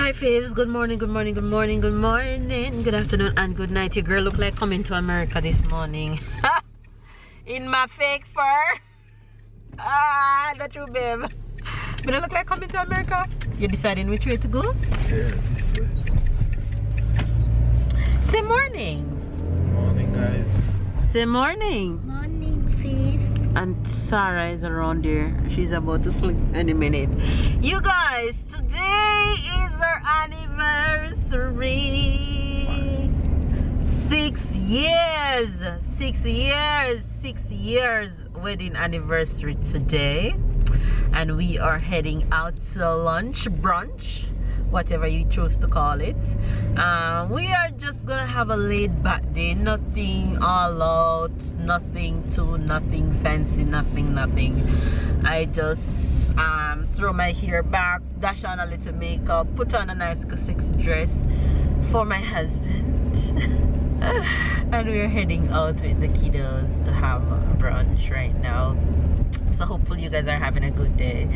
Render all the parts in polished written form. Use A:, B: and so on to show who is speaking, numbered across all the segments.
A: Hi faves, good morning, good morning, good morning, good morning, good afternoon and good night. Your girl look like coming to America this morning. In my fake fur. Ah, not true, babe. But I look like coming to America. You deciding which way to go?
B: Yeah, this way.
A: Say morning.
B: Morning, guys.
A: Say morning.
C: Morning, faves.
A: And Sarah is around there. She's about to sleep any minute. You guys, today is our anniversary. 6 years. 6 years. 6 years wedding anniversary today. And we are heading out to lunch, brunch, whatever you choose to call it. We are just gonna have a laid back day, nothing all out, nothing fancy, nothing. I just throw my hair back, dash on a little makeup, put on a nice sexy dress for my husband. And we're heading out with the kiddos to have brunch right now. So hopefully you guys are having a good day.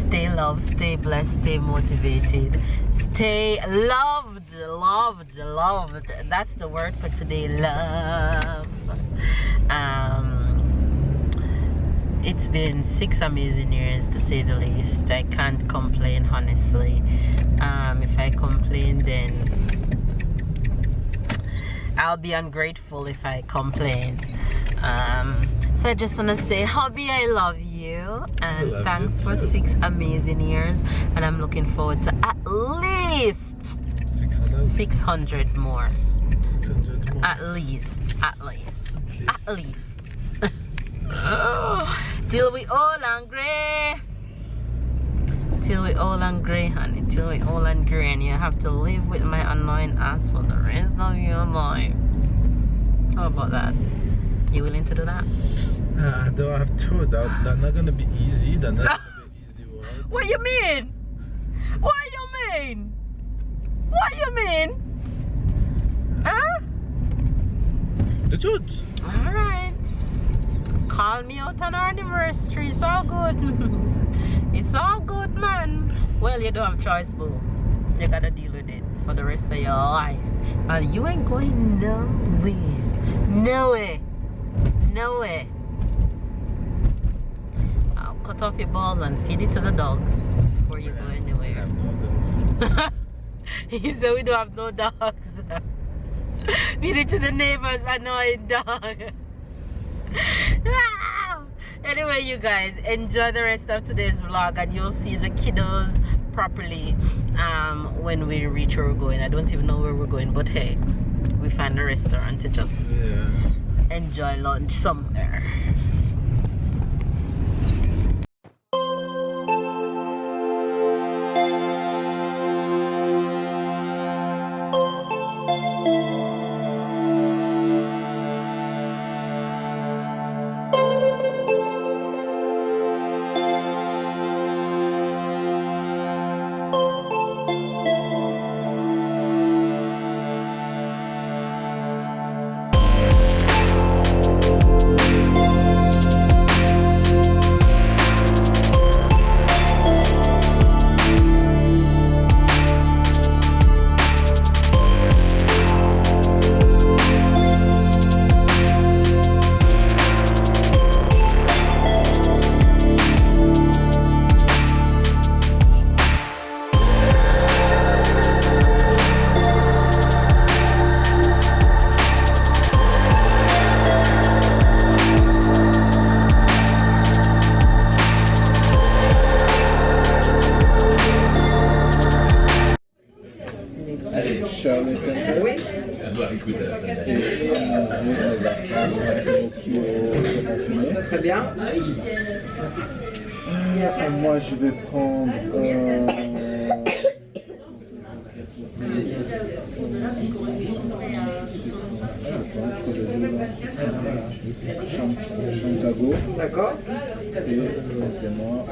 A: Stay loved, stay blessed, stay motivated, stay loved. That's the word for today, love. It's been 6 amazing years, to say the least. I can't complain, honestly. If I complain, then I'll be ungrateful if I complain. So I just want to say, hubby, I love you, and thanks for 6 amazing years, and I'm looking forward to at least 600 more.
B: 600 more.
A: At least. Till we all angry. Till we all angry, honey. Till we all angry, and you have to live with my annoying ass for the rest of your life. How about that? You willing to do that?
B: I don't have to. That's not gonna be easy. That's not gonna be easy word.
A: What you mean? What you mean? What you mean? Huh?
B: The truth.
A: Alright. Call me out on our anniversary. It's all good. It's all good, man. Well, you don't have choice, boo. You gotta deal with it for the rest of your life. And you ain't going nowhere. Nowhere. I'll cut off your balls and feed it to the dogs before you go anywhere. He said we don't have no dogs. Feed it to the neighbors, annoying dog. Anyway, you guys, enjoy the rest of today's vlog, and you'll see the kiddos properly when we reach where we're going. I don't even know where we're going, but hey, we find a restaurant to just enjoy lunch somewhere.
D: Très bien.
B: Moi, je vais prendre. Je pense que Chancago
D: D'accord.
B: et éventuellement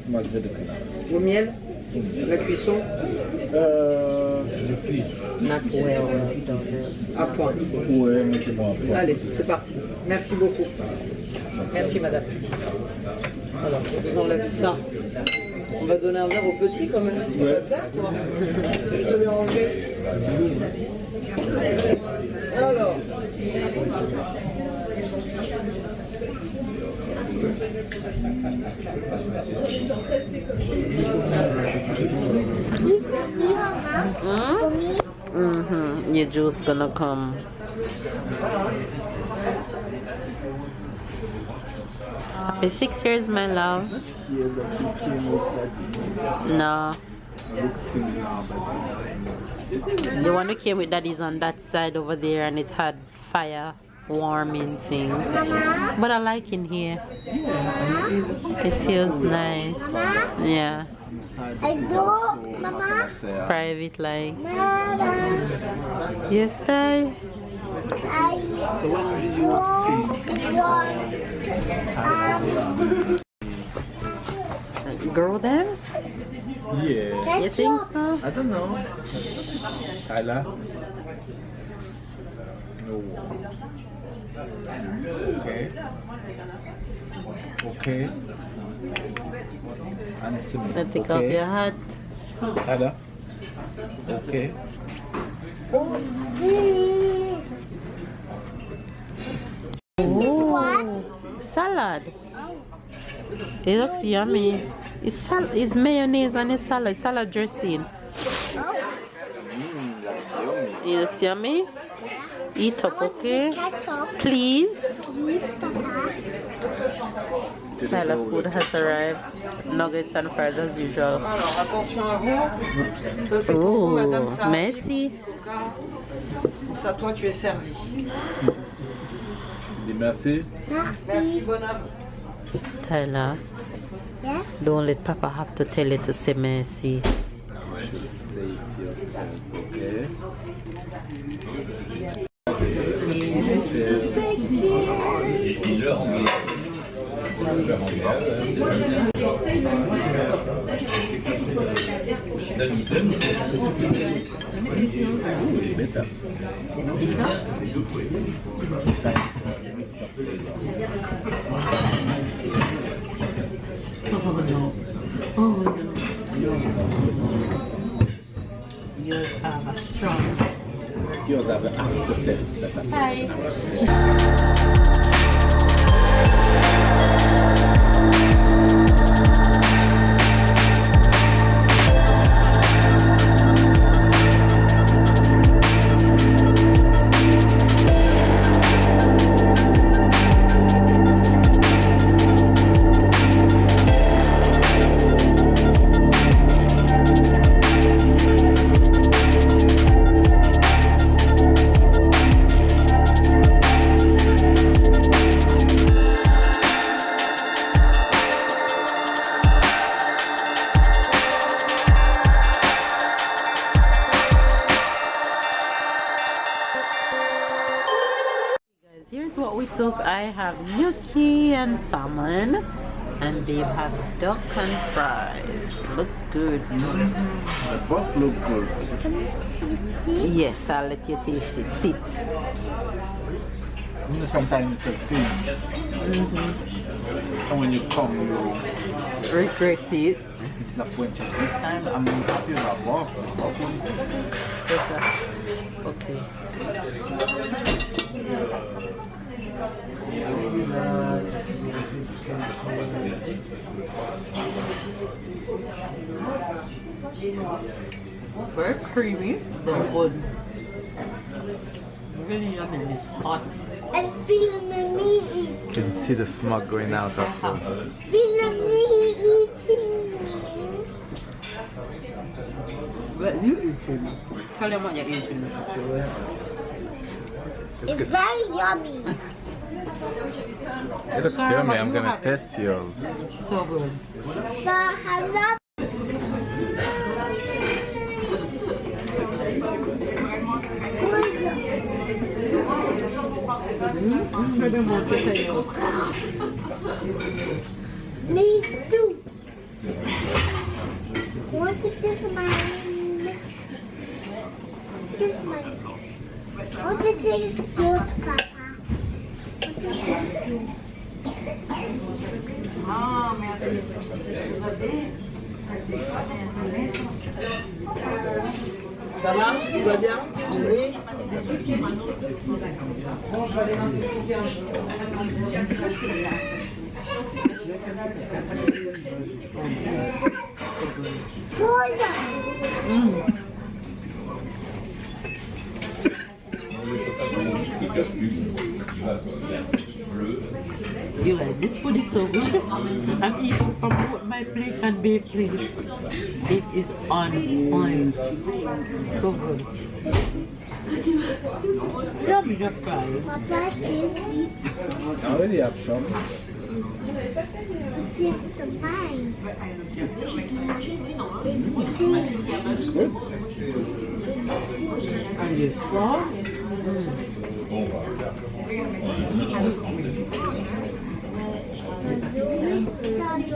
B: magret de canard.
D: Au miel. La cuisson. À point.
B: Ouais, mettez-moi un point.
D: Allez, c'est parti. Merci beaucoup. Merci madame. Alors, je vous enlève ça. On va donner un verre au petit quand même.
B: Ouais.
D: Je te l'ai enlevé. Alors.
A: Your juice gonna come. Happy 6 years, my love. No.
B: Looks similar, but
A: The one who came with that is on that side over there, and it had fire warming things. But I like in here. It feels nice. Yeah. Private like. Yes, Dad.
B: So when do you
A: Grow them?
B: Yeah.
A: You think so?
B: I don't know. Tyler? No. Okay. Okay. Answer me.
A: I take off your hat.
B: Tyler? Okay.
A: Oh, salad. It looks yummy. It's mayonnaise and it's salad dressing.
B: That's yummy.
A: It looks yummy. Eat up, okay? Please. Tyler food has arrived. Nuggets and fries as usual.
D: Alors, attention à vous. Ça, c'est pour vous, madame. Ça
A: Merci.
D: Comme ça, toi, tu es servi.
B: Dis merci.
D: Merci, bonhomme.
A: Tyler,
C: Yes.
A: don't let Papa have to tell you to say merci.
B: You should say it yourself, okay? Better.
A: Yours have a strong.
B: Yours have an aftertaste.
A: Here's what we took. I have gnocchi and salmon, and they have duck and fries. Looks good.
B: The both look good.
A: Yes, I'll let you taste it. Sit.
B: You know, sometimes it's a thing. And when you come, you
A: Regret it.
B: disappoint you. This time, I'm happy with the both. The both one.
A: Okay. Very creamy, but good. Really yummy. It's hot.
C: And feeling me eating.
B: You can see the smoke going out of you.
C: Feeling me eating.
A: What you eating? Tell them what you're eating.
C: It's very yummy.
B: It looks
A: Sarah,
B: yummy.
A: what
B: I'm
A: you
B: gonna
A: have?
B: test yours.
A: So good.
C: But I'm not. Me too. Want to this mine? This mine. Want to this yours, Papa? Want to this yours?
D: Ça va? Tout va bien? Oui. Bon, je vais aller m'intoxiquer un
A: You like this food is so good. I'm eating from both my plate and babe plate. It is on point. So good. Yummy, just fry.
C: Papa, tasty.
B: I already have some.
C: This is mine.
B: It's good.
A: And the sauce.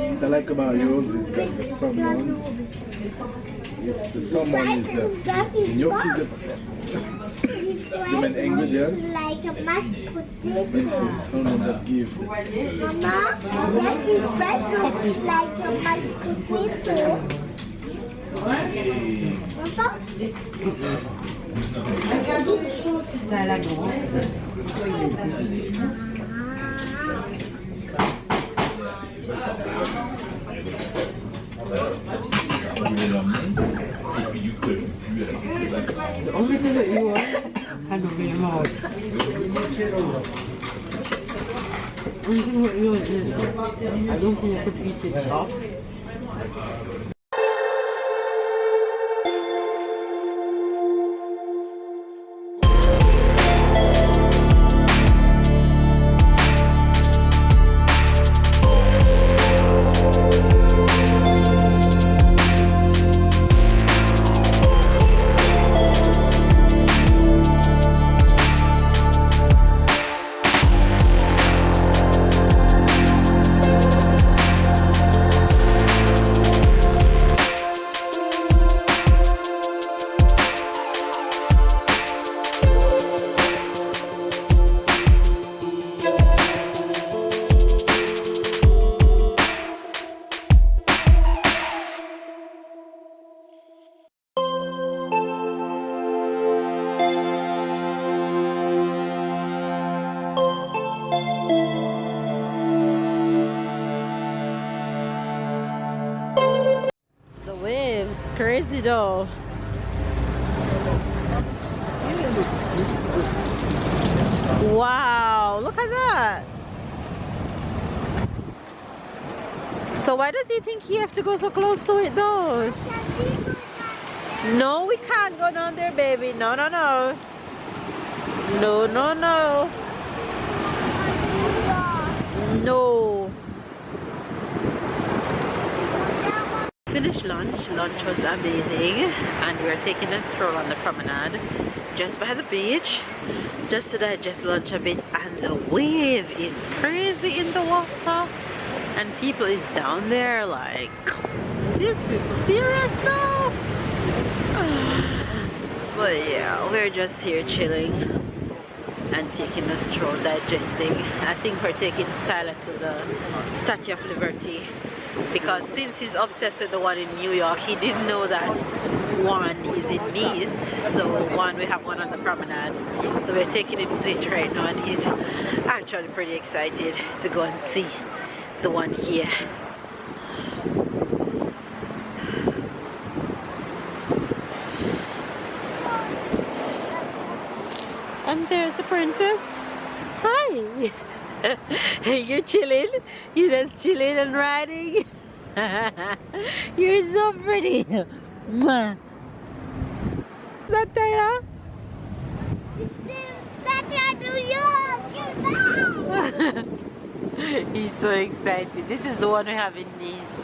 B: What I like about yours is that the salmon, the salmon is the gnocchi, the main ingredient.
C: Like a mashed
B: It's
C: potato.
B: the salmon that gives the
C: Mama, that is bread looks like a mashed potato. Papa?
A: T'as la grande. The only thing that you want, kind of in your mouth. Only thing what yours is, I don't think I could eat it off. Crazy though. Wow, look at that. So why does he think he have to go so close to it though? No, we can't go down there, baby. No, no, no. No, no, no. No. Finished lunch. Lunch was amazing, and we are taking a stroll on the promenade just by the beach just to digest lunch a bit. And the wave is crazy in the water, and people is down there like, these people serious now? But yeah, we're just here chilling and taking a stroll, digesting. I think we're taking Tyler to the Statue of Liberty, because since he's obsessed with the one in New York, he didn't know that one is in Nice. So we have one on the promenade, so we're taking him to it right now, and he's actually pretty excited to go and see the one here. And there's the princess. Hi. You're chilling? You're just chilling and riding? You're so pretty. Mwah. Is that Tyler?
C: That's New York!
A: He's so excited. This is the one we have in Nice.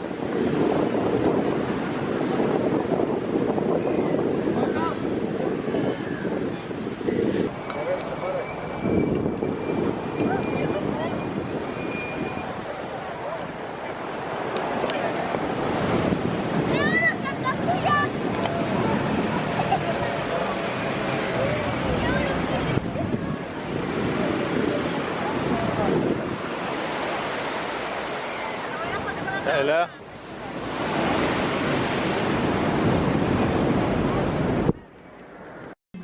B: Tyler.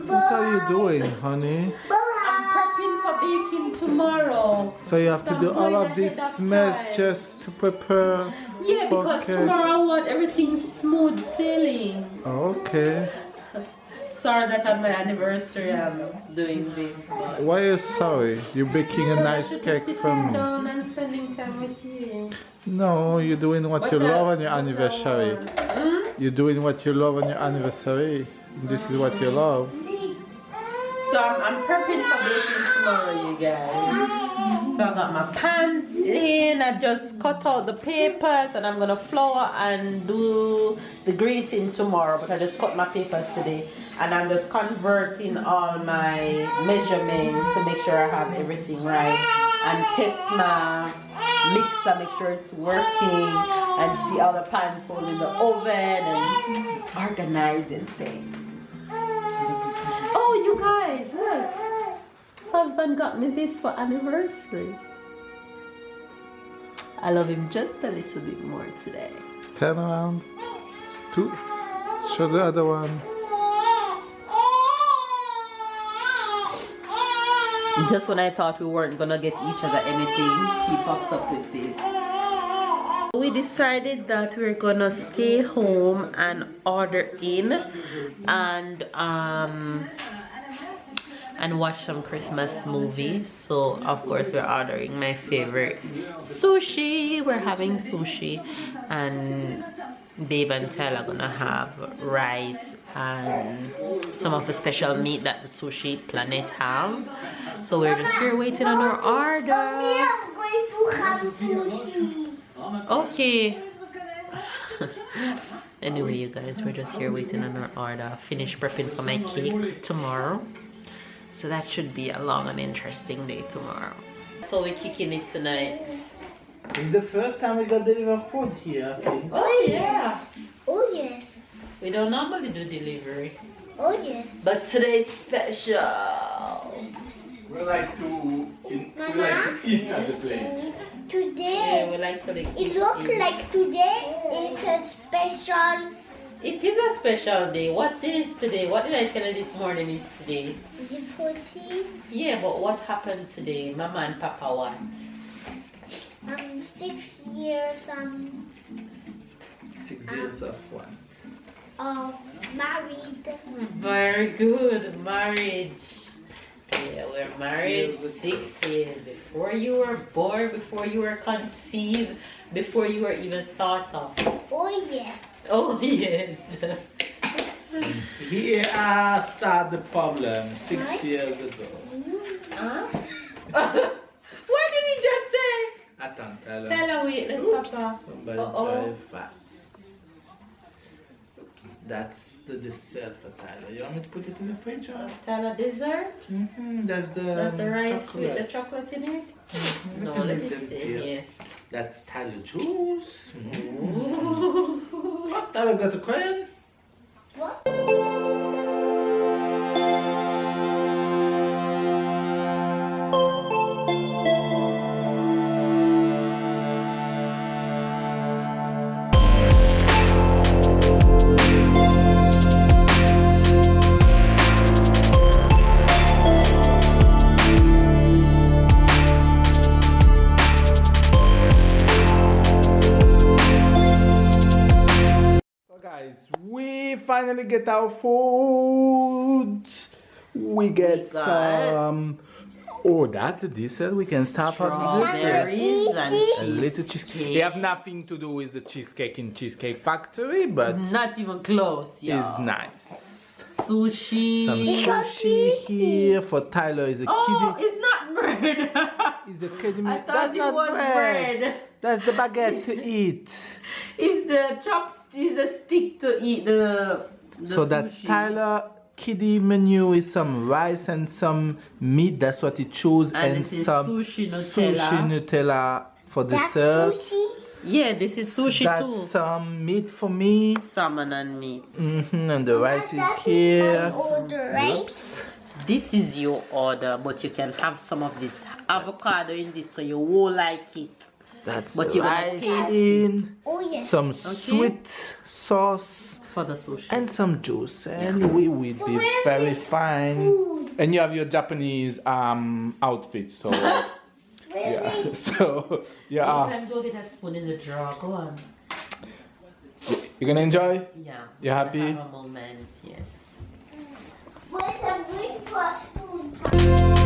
B: What are you doing, honey?
A: I'm prepping for baking tomorrow.
B: So you have to do all of this mess just to prepare.
A: Yeah,
B: for
A: because
B: cake.
A: tomorrow I want everything smooth sailing.
B: Okay.
A: Sorry that on my anniversary I'm doing this. But
B: Why are you sorry? You're baking a nice cake for
A: sitting
B: me.
A: down and spending time with you.
B: No, you're doing what you love on your anniversary. You're doing what you love on your anniversary. This is what you love.
A: So I'm prepping for baking tomorrow, you guys. So I got my pans in. I just cut out the papers and I'm gonna flour and do the greasing tomorrow. But I just cut my papers today and I'm just converting all my measurements to make sure I have everything right and test my mixer, make sure it's working and see how the pans hold in the oven and organizing things. Oh, you guys, look. Husband got me this for anniversary. I love him just a little bit more today.
B: Turn around. Two. Show the other one.
A: Just when I thought we weren't gonna get each other anything, he pops up with this. We decided that we're gonna stay home and order in and watch some Christmas movies. So of course we're ordering my favorite sushi. We're having sushi and Babe and Tyler are gonna have rice and some of the special meat that the Sushi Planet have. So we're just here waiting on our order.
C: I'm going to have sushi.
A: Okay. Anyway, you guys, we're just here waiting on our order. Finish prepping for my cake tomorrow. So that should be a long and interesting day tomorrow. So we're kicking it tonight.
B: It's the first time we got delivered food here, I think.
A: Oh yeah.
C: Oh yes.
A: We don't normally do delivery.
C: Oh yes.
A: But today's special.
B: We like to eat at the place.
C: Today,
A: Yeah, we like to
C: it looks like today is a special.
A: It is a special day. What day is today? What did I tell you this morning is today?
C: Is it 14?
A: Yeah, but what happened today? Mama and Papa what?
C: 6 years
B: 6 years of what?
C: married.
A: Very good. Marriage. Yeah, we're married 6 years. Before you were born, before you were conceived, before you were even thought of.
C: Oh yes.
A: Oh yes.
B: Here started the problem 6 years ago.
A: Huh? What did he just say?
B: Attends,
A: Tell her wait, let Papa.
B: Somebody drive fast. Oops, that's the dessert for Tyler. You want me to put it in the fridge or?
A: Tyler dessert?
B: That's the
A: rice
B: chocolate.
A: with the chocolate in it? No, let it stay here.
B: That's Tyler juice. What? Tyler got a coin?
C: What?
B: We finally get our food. We get some. Oh, that's the dessert. We can start on the dessert.
A: Strawberries and
B: A little cheesecake. We have nothing to do with the cheesecake in Cheesecake Factory, but
A: not even close, yeah.
B: it's nice.
A: Sushi.
B: Some sushi here for Tyler. Is a
A: Oh,
B: kiddie.
A: it's not bread.
B: Is a kiddie.
A: I thought
B: That's
A: it
B: not
A: was bread.
B: That's the baguette to eat.
A: It's the chopstick, it's the stick to eat the
B: So that's
A: sushi.
B: Tyler kiddie menu with some rice and some meat. That's what he chose,
A: And
B: and
A: this is
B: some
A: sushi Nutella.
B: sushi Nutella for
C: That's
B: dessert.
C: sushi.
A: Yeah, this is sushi
B: That's
A: too.
B: some meat for me.
A: Salmon and meat.
B: And the rice is
C: That
B: here.
C: my order, right?
B: Oops.
A: This is your order, but you can have some of this avocado in this, so you won't like it.
B: That's
A: But
B: the
A: you're gonna
B: rice
A: taste
B: in.
C: Oh yes.
B: Some sweet sauce
A: for the sushi.
B: and some juice, and we will be
C: where's
B: very
C: this
B: fine.
C: food?
B: And you have your Japanese outfit, so
C: Where's
B: yeah,
C: it?
B: so
A: You
B: yeah,
A: can go get a spoon in the drawer. Go on.
B: you're gonna enjoy.
A: Yeah.
B: You happy?
A: Have a moment. Yes.
C: Where's the breakfast food?